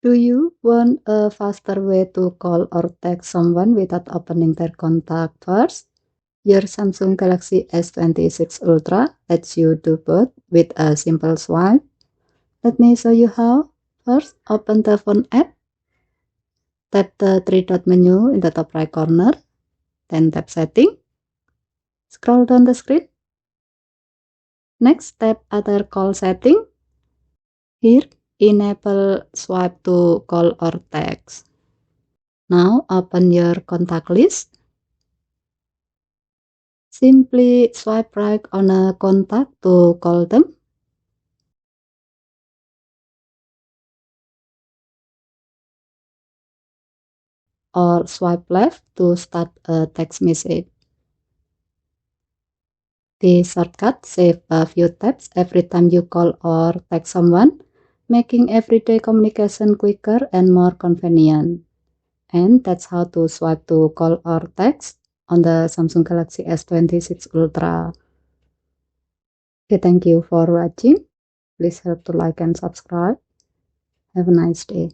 Do you want a faster way to call or text someone without opening their contact first? Your Samsung Galaxy S26 Ultra lets you do both with a simple swipe. Let me show you how. First, open the phone app. Tap the three-dot menu in the top right corner. Then tap Setting. Scroll down the screen. Next, tap Other Call Setting. Here, enable swipe to call or text. Now, open your contact list. Simply swipe right on a contact to call them. Or swipe left to start a text message. The shortcut save a few taps every time you call or text someone, making everyday communication quicker and more convenient. And that's how to swipe to call or text on the Samsung Galaxy S26 Ultra. Okay, thank you for watching. Please help to like and subscribe. Have a nice day.